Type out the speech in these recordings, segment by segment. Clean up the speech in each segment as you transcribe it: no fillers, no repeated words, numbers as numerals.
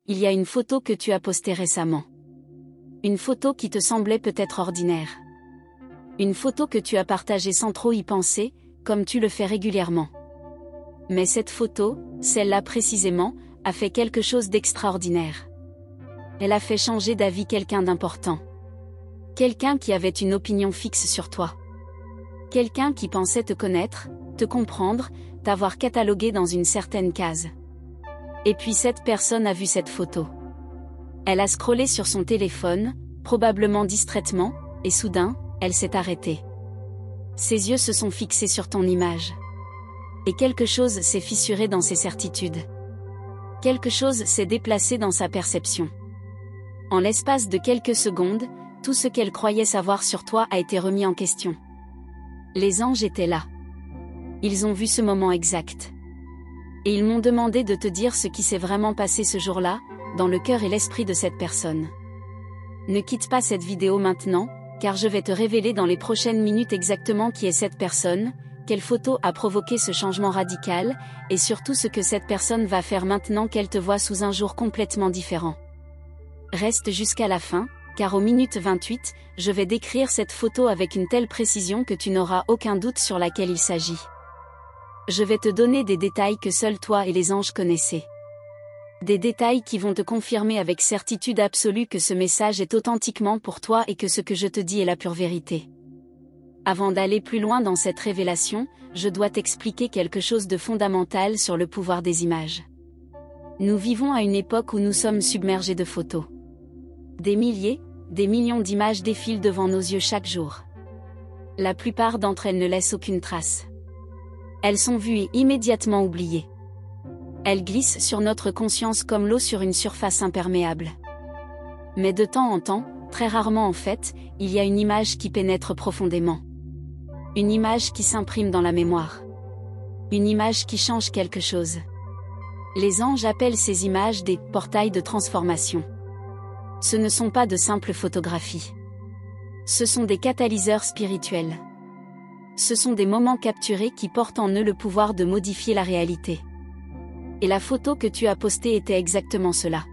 il y a une photo que tu as postée récemment. Une photo qui te semblait peut-être ordinaire. Une photo que tu as partagée sans trop y penser, comme tu le fais régulièrement. Mais cette photo, celle-là précisément, a fait quelque chose d'extraordinaire. Elle a fait changer d'avis quelqu'un d'important. Quelqu'un qui avait une opinion fixe sur toi. Quelqu'un qui pensait te connaître, te comprendre, t'avoir catalogué dans une certaine case. Et puis cette personne a vu cette photo. Elle a scrollé sur son téléphone, probablement distraitement, et soudain, elle s'est arrêtée. Ses yeux se sont fixés sur ton image. Et quelque chose s'est fissuré dans ses certitudes. Quelque chose s'est déplacé dans sa perception. En l'espace de quelques secondes, tout ce qu'elle croyait savoir sur toi a été remis en question. Les anges étaient là. Ils ont vu ce moment exact. Et ils m'ont demandé de te dire ce qui s'est vraiment passé ce jour-là, dans le cœur et l'esprit de cette personne. Ne quitte pas cette vidéo maintenant, car je vais te révéler dans les prochaines minutes exactement qui est cette personne, quelle photo a provoqué ce changement radical, et surtout ce que cette personne va faire maintenant qu'elle te voit sous un jour complètement différent. Reste jusqu'à la fin, car aux minutes 28, je vais décrire cette photo avec une telle précision que tu n'auras aucun doute sur laquelle il s'agit. Je vais te donner des détails que seuls toi et les anges connaissaient. Des détails qui vont te confirmer avec certitude absolue que ce message est authentiquement pour toi et que ce que je te dis est la pure vérité. Avant d'aller plus loin dans cette révélation, je dois t'expliquer quelque chose de fondamental sur le pouvoir des images. Nous vivons à une époque où nous sommes submergés de photos. Des milliers, des millions d'images défilent devant nos yeux chaque jour. La plupart d'entre elles ne laissent aucune trace. Elles sont vues et immédiatement oubliées. Elles glissent sur notre conscience comme l'eau sur une surface imperméable. Mais de temps en temps, très rarement en fait, il y a une image qui pénètre profondément. Une image qui s'imprime dans la mémoire. Une image qui change quelque chose. Les anges appellent ces images des portails de transformation. Ce ne sont pas de simples photographies. Ce sont des catalyseurs spirituels. Ce sont des moments capturés qui portent en eux le pouvoir de modifier la réalité. Et la photo que tu as postée était exactement cela.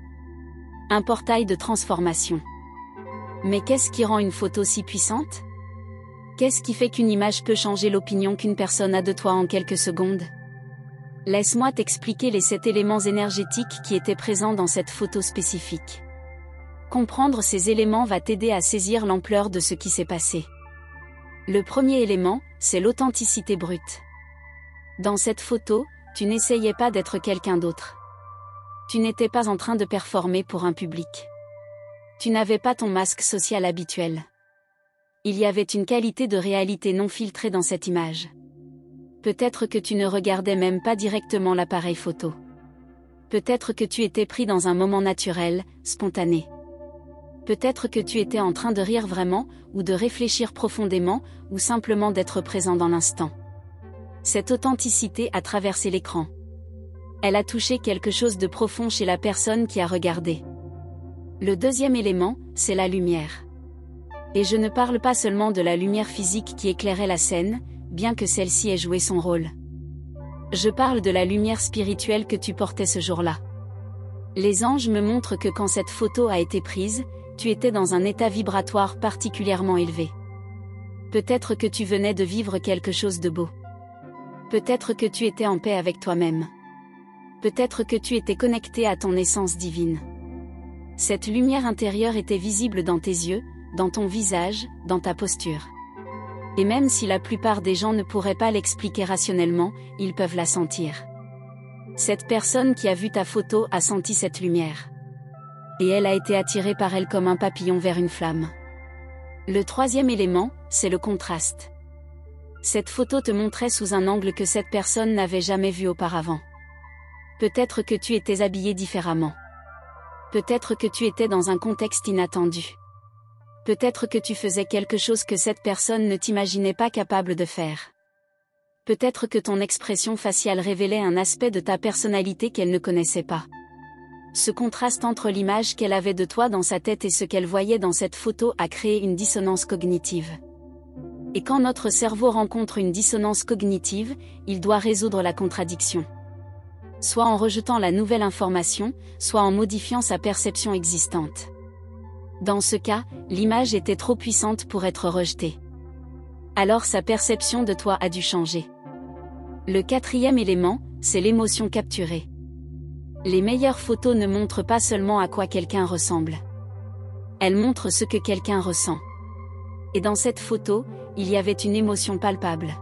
Un portail de transformation. Mais qu'est-ce qui rend une photo si puissante? Qu'est-ce qui fait qu'une image peut changer l'opinion qu'une personne a de toi en quelques secondes? Laisse-moi t'expliquer les 7 éléments énergétiques qui étaient présents dans cette photo spécifique. Comprendre ces éléments va t'aider à saisir l'ampleur de ce qui s'est passé. Le premier élément, c'est l'authenticité brute. Dans cette photo, tu n'essayais pas d'être quelqu'un d'autre. Tu n'étais pas en train de performer pour un public. Tu n'avais pas ton masque social habituel. Il y avait une qualité de réalité non filtrée dans cette image. Peut-être que tu ne regardais même pas directement l'appareil photo. Peut-être que tu étais pris dans un moment naturel, spontané. Peut-être que tu étais en train de rire vraiment, ou de réfléchir profondément, ou simplement d'être présent dans l'instant. Cette authenticité a traversé l'écran. Elle a touché quelque chose de profond chez la personne qui a regardé. Le deuxième élément, c'est la lumière. Et je ne parle pas seulement de la lumière physique qui éclairait la scène, bien que celle-ci ait joué son rôle. Je parle de la lumière spirituelle que tu portais ce jour-là. Les anges me montrent que quand cette photo a été prise, tu étais dans un état vibratoire particulièrement élevé. Peut-être que tu venais de vivre quelque chose de beau. Peut-être que tu étais en paix avec toi-même. Peut-être que tu étais connecté à ton essence divine. Cette lumière intérieure était visible dans tes yeux, dans ton visage, dans ta posture. Et même si la plupart des gens ne pourraient pas l'expliquer rationnellement, ils peuvent la sentir. Cette personne qui a vu ta photo a senti cette lumière. Et elle a été attirée par elle comme un papillon vers une flamme. Le troisième élément, c'est le contraste. Cette photo te montrait sous un angle que cette personne n'avait jamais vu auparavant. Peut-être que tu étais habillé différemment. Peut-être que tu étais dans un contexte inattendu. Peut-être que tu faisais quelque chose que cette personne ne t'imaginait pas capable de faire. Peut-être que ton expression faciale révélait un aspect de ta personnalité qu'elle ne connaissait pas. Ce contraste entre l'image qu'elle avait de toi dans sa tête et ce qu'elle voyait dans cette photo a créé une dissonance cognitive. Et quand notre cerveau rencontre une dissonance cognitive, il doit résoudre la contradiction. soit en rejetant la nouvelle information, soit en modifiant sa perception existante. Dans ce cas, l'image était trop puissante pour être rejetée. Alors sa perception de toi a dû changer. Le quatrième élément, c'est l'émotion capturée. Les meilleures photos ne montrent pas seulement à quoi quelqu'un ressemble. Elles montrent ce que quelqu'un ressent. Et dans cette photo, il y avait une émotion palpable.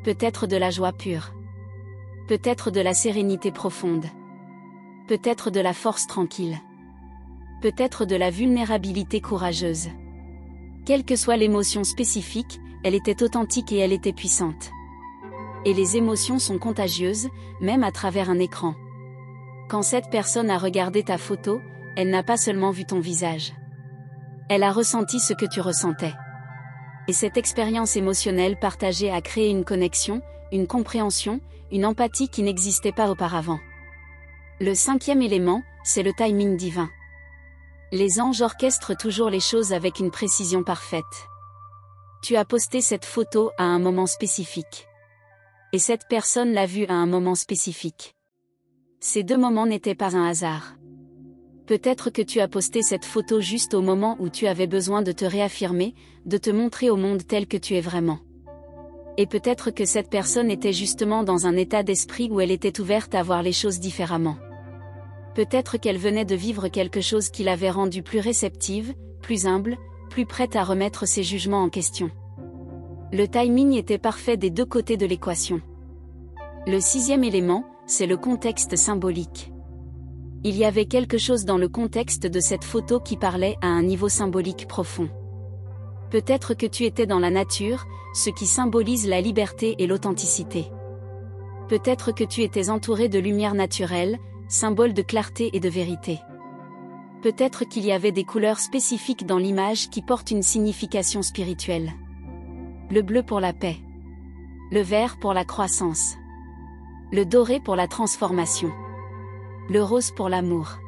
Peut-être de la joie pure. Peut-être de la sérénité profonde. Peut-être de la force tranquille. Peut-être de la vulnérabilité courageuse. Quelle que soit l'émotion spécifique, elle était authentique et elle était puissante. Et les émotions sont contagieuses, même à travers un écran. Quand cette personne a regardé ta photo, elle n'a pas seulement vu ton visage. Elle a ressenti ce que tu ressentais. Et cette expérience émotionnelle partagée a créé une connexion, une compréhension, une empathie qui n'existait pas auparavant. Le cinquième élément, c'est le timing divin. Les anges orchestrent toujours les choses avec une précision parfaite. Tu as posté cette photo à un moment spécifique. Et cette personne l'a vue à un moment spécifique. Ces deux moments n'étaient pas un hasard. Peut-être que tu as posté cette photo juste au moment où tu avais besoin de te réaffirmer, de te montrer au monde tel que tu es vraiment. Et peut-être que cette personne était justement dans un état d'esprit où elle était ouverte à voir les choses différemment. Peut-être qu'elle venait de vivre quelque chose qui l'avait rendue plus réceptive, plus humble, plus prête à remettre ses jugements en question. Le timing était parfait des deux côtés de l'équation. Le sixième élément, c'est le contexte symbolique. Il y avait quelque chose dans le contexte de cette photo qui parlait à un niveau symbolique profond. Peut-être que tu étais dans la nature, ce qui symbolise la liberté et l'authenticité. Peut-être que tu étais entouré de lumière naturelle, symbole de clarté et de vérité. Peut-être qu'il y avait des couleurs spécifiques dans l'image qui portent une signification spirituelle. Le bleu pour la paix. Le vert pour la croissance. Le doré pour la transformation. Le rose pour l'amour.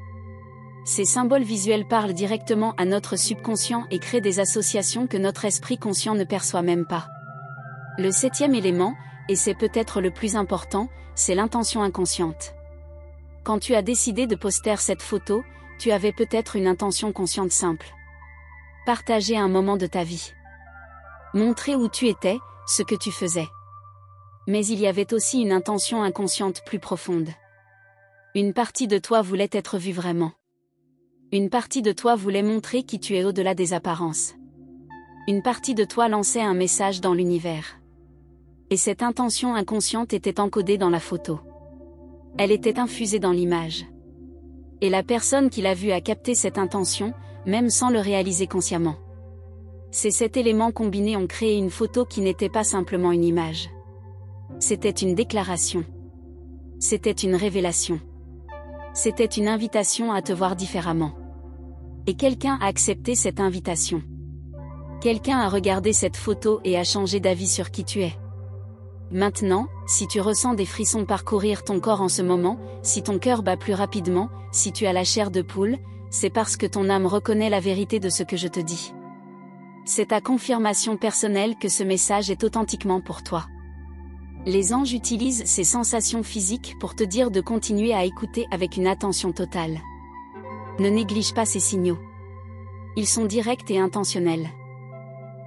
Ces symboles visuels parlent directement à notre subconscient et créent des associations que notre esprit conscient ne perçoit même pas. Le septième élément, et c'est peut-être le plus important, c'est l'intention inconsciente. Quand tu as décidé de poster cette photo, tu avais peut-être une intention consciente simple. Partager un moment de ta vie. Montrer où tu étais, ce que tu faisais. Mais il y avait aussi une intention inconsciente plus profonde. Une partie de toi voulait être vue vraiment. Une partie de toi voulait montrer qui tu es au-delà des apparences. Une partie de toi lançait un message dans l'univers. Et cette intention inconsciente était encodée dans la photo. Elle était infusée dans l'image. Et la personne qui l'a vue a capté cette intention, même sans le réaliser consciemment. Ces 7 éléments combinés ont créé une photo qui n'était pas simplement une image. C'était une déclaration. C'était une révélation. C'était une invitation à te voir différemment. Et quelqu'un a accepté cette invitation. Quelqu'un a regardé cette photo et a changé d'avis sur qui tu es. Maintenant, si tu ressens des frissons parcourir ton corps en ce moment, si ton cœur bat plus rapidement, si tu as la chair de poule, c'est parce que ton âme reconnaît la vérité de ce que je te dis. C'est ta confirmation personnelle que ce message est authentiquement pour toi. Les anges utilisent ces sensations physiques pour te dire de continuer à écouter avec une attention totale. Ne néglige pas ces signaux. Ils sont directs et intentionnels.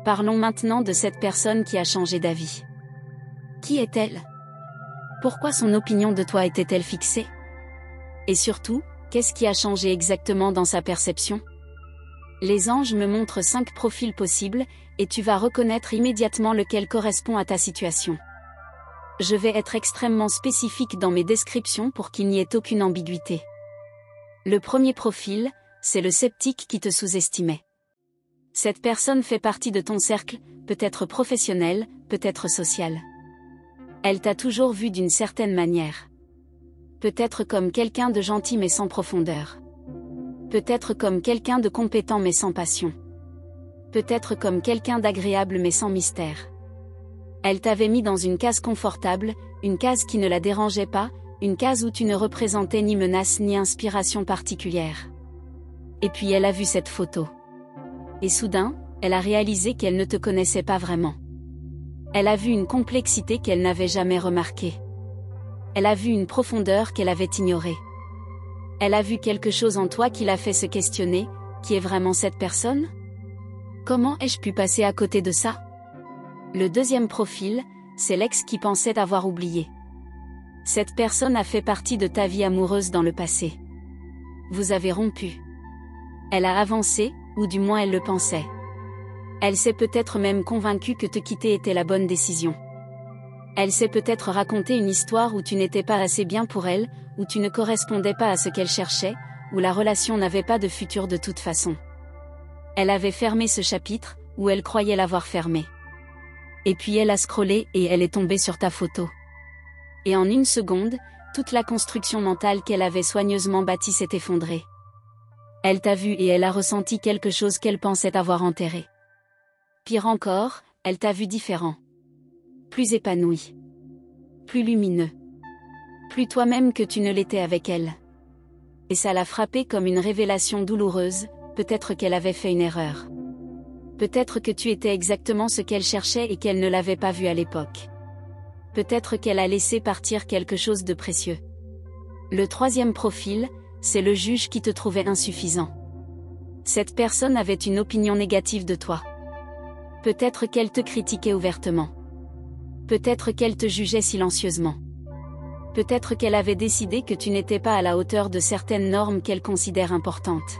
Parlons maintenant de cette personne qui a changé d'avis. Qui est-elle? Pourquoi son opinion de toi était-elle fixée? Et surtout, qu'est-ce qui a changé exactement dans sa perception? Les anges me montrent 5 profils possibles, et tu vas reconnaître immédiatement lequel correspond à ta situation. Je vais être extrêmement spécifique dans mes descriptions pour qu'il n'y ait aucune ambiguïté. Le premier profil, c'est le sceptique qui te sous-estimait. Cette personne fait partie de ton cercle, peut-être professionnel, peut-être social. Elle t'a toujours vu d'une certaine manière. Peut-être comme quelqu'un de gentil mais sans profondeur. Peut-être comme quelqu'un de compétent mais sans passion. Peut-être comme quelqu'un d'agréable mais sans mystère. Elle t'avait mis dans une case confortable, une case qui ne la dérangeait pas, une case où tu ne représentais ni menace ni inspiration particulière. Et puis elle a vu cette photo. Et soudain, elle a réalisé qu'elle ne te connaissait pas vraiment. Elle a vu une complexité qu'elle n'avait jamais remarquée. Elle a vu une profondeur qu'elle avait ignorée. Elle a vu quelque chose en toi qui l'a fait se questionner, qui est vraiment cette personne? Comment ai-je pu passer à côté de ça? Le deuxième profil, c'est l'ex qui pensait avoir oublié. Cette personne a fait partie de ta vie amoureuse dans le passé. Vous avez rompu. Elle a avancé, ou du moins elle le pensait. Elle s'est peut-être même convaincue que te quitter était la bonne décision. Elle s'est peut-être raconté une histoire où tu n'étais pas assez bien pour elle, où tu ne correspondais pas à ce qu'elle cherchait, où la relation n'avait pas de futur de toute façon. Elle avait fermé ce chapitre, ou elle croyait l'avoir fermé. Et puis elle a scrollé et elle est tombée sur ta photo. Et en une seconde, toute la construction mentale qu'elle avait soigneusement bâtie s'est effondrée. Elle t'a vu et elle a ressenti quelque chose qu'elle pensait avoir enterré. Pire encore, elle t'a vu différent. Plus épanoui. Plus lumineux. Plus toi-même que tu ne l'étais avec elle. Et ça l'a frappée comme une révélation douloureuse, peut-être qu'elle avait fait une erreur. Peut-être que tu étais exactement ce qu'elle cherchait et qu'elle ne l'avait pas vu à l'époque. Peut-être qu'elle a laissé partir quelque chose de précieux. Le troisième profil, c'est le juge qui te trouvait insuffisant. Cette personne avait une opinion négative de toi. Peut-être qu'elle te critiquait ouvertement. Peut-être qu'elle te jugeait silencieusement. Peut-être qu'elle avait décidé que tu n'étais pas à la hauteur de certaines normes qu'elle considère importantes.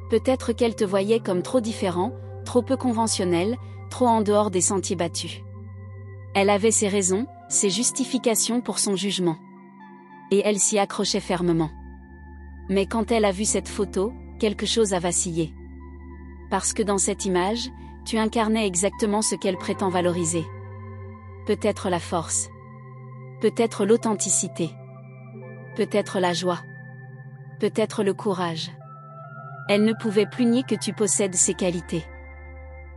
Peut-être qu'elle te voyait comme trop différent, trop peu conventionnel, trop en dehors des sentiers battus. Elle avait ses raisons, ses justifications pour son jugement. Et elle s'y accrochait fermement. Mais quand elle a vu cette photo, quelque chose a vacillé. Parce que dans cette image, tu incarnais exactement ce qu'elle prétend valoriser. Peut-être la force. Peut-être l'authenticité. Peut-être la joie. Peut-être le courage. Elle ne pouvait plus nier que tu possèdes ces qualités.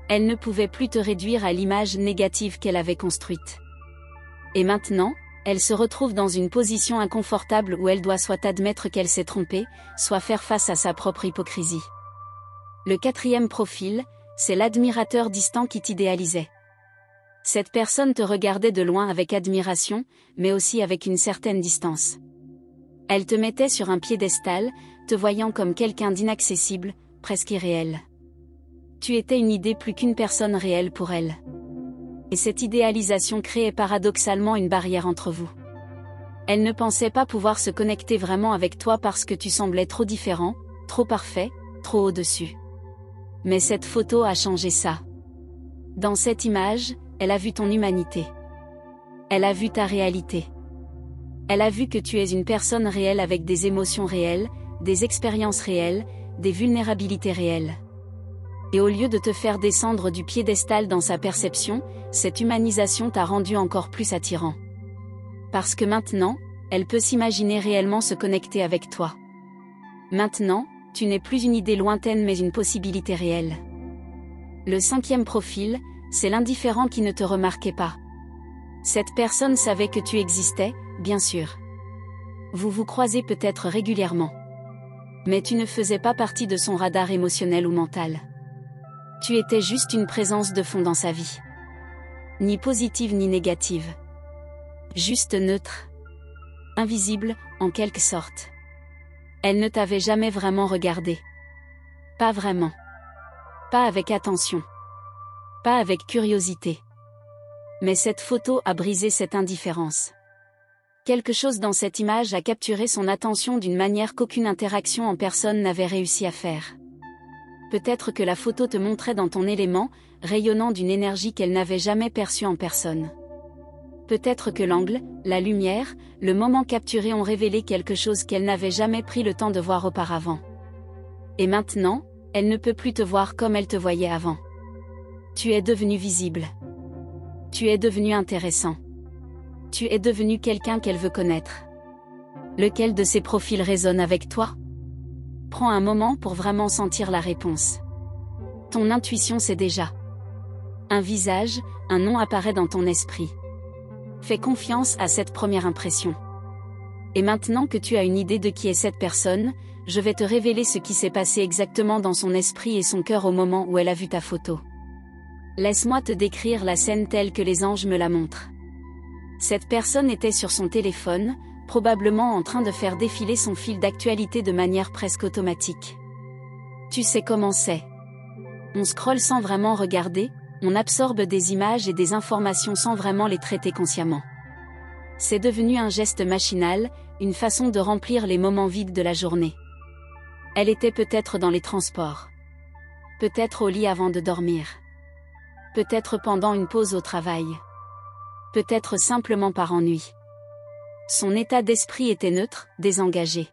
Elle ne pouvait plus te réduire à l'image négative qu'elle avait construite. Et maintenant, elle se retrouve dans une position inconfortable où elle doit soit admettre qu'elle s'est trompée, soit faire face à sa propre hypocrisie. Le quatrième profil, c'est l'admirateur distant qui t'idéalisait. Cette personne te regardait de loin avec admiration, mais aussi avec une certaine distance. Elle te mettait sur un piédestal, te voyant comme quelqu'un d'inaccessible, presque irréel. Tu étais une idée plus qu'une personne réelle pour elle. Et cette idéalisation créait paradoxalement une barrière entre vous. Elle ne pensait pas pouvoir se connecter vraiment avec toi parce que tu semblais trop différent, trop parfait, trop au-dessus. Mais cette photo a changé ça. Dans cette image, elle a vu ton humanité. Elle a vu ta réalité. Elle a vu que tu es une personne réelle avec des émotions réelles, des expériences réelles, des vulnérabilités réelles. Et au lieu de te faire descendre du piédestal dans sa perception, cette humanisation t'a rendu encore plus attirant. Parce que maintenant, elle peut s'imaginer réellement se connecter avec toi. Maintenant, tu n'es plus une idée lointaine mais une possibilité réelle. Le cinquième profil, c'est l'indifférent qui ne te remarquait pas. Cette personne savait que tu existais, bien sûr. Vous vous croisez peut-être régulièrement. Mais tu ne faisais pas partie de son radar émotionnel ou mental. Tu étais juste une présence de fond dans sa vie. Ni positive ni négative. Juste neutre. Invisible, en quelque sorte. Elle ne t'avait jamais vraiment regardé. Pas vraiment. Pas avec attention. Pas avec curiosité. Mais cette photo a brisé cette indifférence. Quelque chose dans cette image a capturé son attention d'une manière qu'aucune interaction en personne n'avait réussi à faire. Peut-être que la photo te montrait dans ton élément, rayonnant d'une énergie qu'elle n'avait jamais perçue en personne. Peut-être que l'angle, la lumière, le moment capturé ont révélé quelque chose qu'elle n'avait jamais pris le temps de voir auparavant. Et maintenant, elle ne peut plus te voir comme elle te voyait avant. Tu es devenu visible. Tu es devenu intéressant. Tu es devenu quelqu'un qu'elle veut connaître. Lequel de ces profils résonne avec toi? Prends un moment pour vraiment sentir la réponse. Ton intuition sait déjà. Un visage, un nom apparaît dans ton esprit. Fais confiance à cette première impression. Et maintenant que tu as une idée de qui est cette personne, je vais te révéler ce qui s'est passé exactement dans son esprit et son cœur au moment où elle a vu ta photo. Laisse-moi te décrire la scène telle que les anges me la montrent. Cette personne était sur son téléphone, probablement en train de faire défiler son fil d'actualité de manière presque automatique. Tu sais comment c'est. On scrolle sans vraiment regarder, on absorbe des images et des informations sans vraiment les traiter consciemment. C'est devenu un geste machinal, une façon de remplir les moments vides de la journée. Elle était peut-être dans les transports. Peut-être au lit avant de dormir. Peut-être pendant une pause au travail. Peut-être simplement par ennui. Son état d'esprit était neutre, désengagé.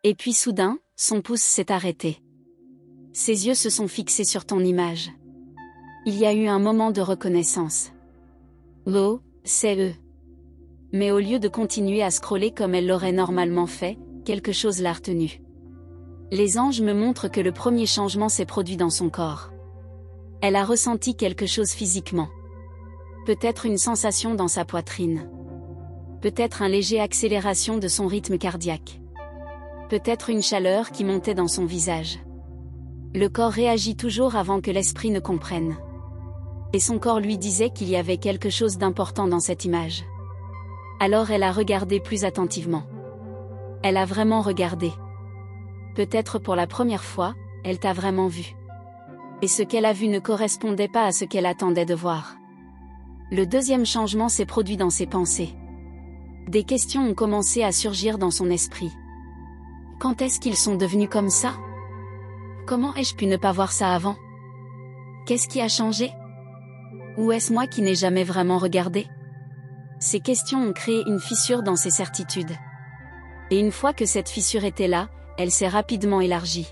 Et puis soudain, son pouce s'est arrêté. Ses yeux se sont fixés sur ton image. Il y a eu un moment de reconnaissance. L'eau, c'est eux. Mais au lieu de continuer à scroller comme elle l'aurait normalement fait, quelque chose l'a retenue. Les anges me montrent que le premier changement s'est produit dans son corps. Elle a ressenti quelque chose physiquement. Peut-être une sensation dans sa poitrine. Peut-être une légère accélération de son rythme cardiaque. Peut-être une chaleur qui montait dans son visage. Le corps réagit toujours avant que l'esprit ne comprenne. Et son corps lui disait qu'il y avait quelque chose d'important dans cette image. Alors elle a regardé plus attentivement. Elle a vraiment regardé. Peut-être pour la première fois, elle t'a vraiment vu. Et ce qu'elle a vu ne correspondait pas à ce qu'elle attendait de voir. Le deuxième changement s'est produit dans ses pensées. Des questions ont commencé à surgir dans son esprit. Quand est-ce qu'ils sont devenus comme ça ? Comment ai-je pu ne pas voir ça avant ? Qu'est-ce qui a changé ? Ou est-ce moi qui n'ai jamais vraiment regardé ? Ces questions ont créé une fissure dans ses certitudes. Et une fois que cette fissure était là, elle s'est rapidement élargie.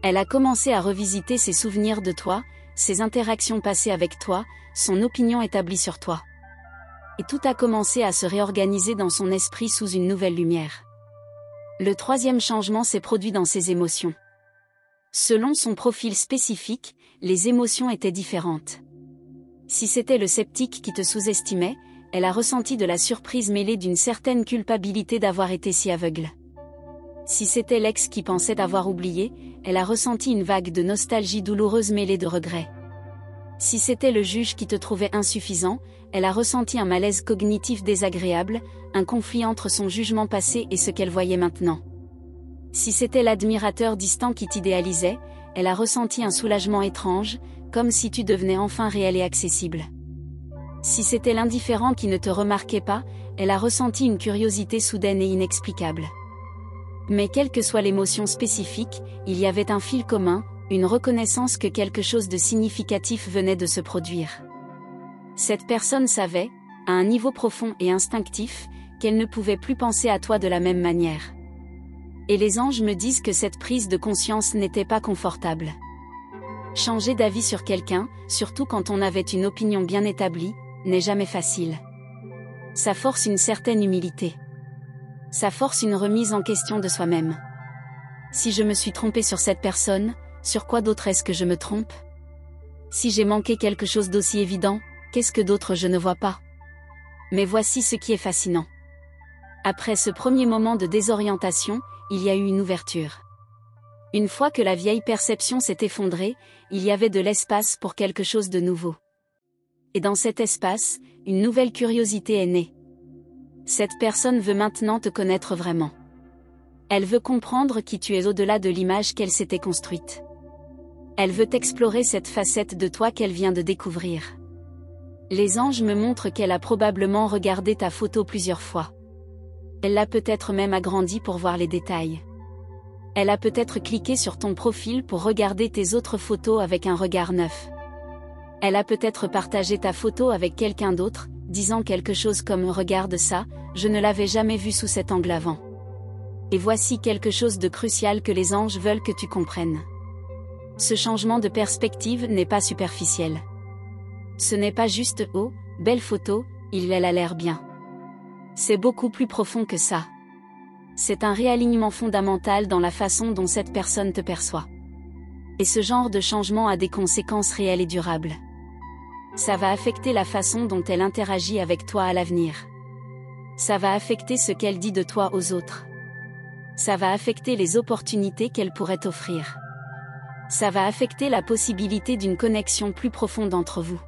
Elle a commencé à revisiter ses souvenirs de toi, ses interactions passées avec toi, son opinion établie sur toi. Et tout a commencé à se réorganiser dans son esprit sous une nouvelle lumière. Le troisième changement s'est produit dans ses émotions. Selon son profil spécifique, les émotions étaient différentes. Si c'était le sceptique qui te sous-estimait, elle a ressenti de la surprise mêlée d'une certaine culpabilité d'avoir été si aveugle. Si c'était l'ex qui pensait avoir oublié, elle a ressenti une vague de nostalgie douloureuse mêlée de regret. Si c'était le juge qui te trouvait insuffisant, elle a ressenti un malaise cognitif désagréable, un conflit entre son jugement passé et ce qu'elle voyait maintenant. Si c'était l'admirateur distant qui t'idéalisait, elle a ressenti un soulagement étrange, comme si tu devenais enfin réel et accessible. Si c'était l'indifférent qui ne te remarquait pas, elle a ressenti une curiosité soudaine et inexplicable. Mais quelle que soit l'émotion spécifique, il y avait un fil commun, une reconnaissance que quelque chose de significatif venait de se produire. Cette personne savait, à un niveau profond et instinctif, qu'elle ne pouvait plus penser à toi de la même manière. Et les anges me disent que cette prise de conscience n'était pas confortable. Changer d'avis sur quelqu'un, surtout quand on avait une opinion bien établie, n'est jamais facile. Ça force une certaine humilité. Ça force une remise en question de soi-même. Si je me suis trompé sur cette personne, sur quoi d'autre est-ce que je me trompe ? Si j'ai manqué quelque chose d'aussi évident, qu'est-ce que d'autre je ne vois pas ? Mais voici ce qui est fascinant. Après ce premier moment de désorientation, il y a eu une ouverture. Une fois que la vieille perception s'est effondrée, il y avait de l'espace pour quelque chose de nouveau. Et dans cet espace, une nouvelle curiosité est née. Cette personne veut maintenant te connaître vraiment. Elle veut comprendre qui tu es au-delà de l'image qu'elle s'était construite. Elle veut explorer cette facette de toi qu'elle vient de découvrir. Les anges me montrent qu'elle a probablement regardé ta photo plusieurs fois. Elle l'a peut-être même agrandie pour voir les détails. Elle a peut-être cliqué sur ton profil pour regarder tes autres photos avec un regard neuf. Elle a peut-être partagé ta photo avec quelqu'un d'autre, disant quelque chose comme « Regarde ça, je ne l'avais jamais vu sous cet angle avant ». Et voici quelque chose de crucial que les anges veulent que tu comprennes. Ce changement de perspective n'est pas superficiel. Ce n'est pas juste « Oh, belle photo, elle a l'air bien ». C'est beaucoup plus profond que ça. C'est un réalignement fondamental dans la façon dont cette personne te perçoit. Et ce genre de changement a des conséquences réelles et durables. Ça va affecter la façon dont elle interagit avec toi à l'avenir. Ça va affecter ce qu'elle dit de toi aux autres. Ça va affecter les opportunités qu'elle pourrait t'offrir. Ça va affecter la possibilité d'une connexion plus profonde entre vous.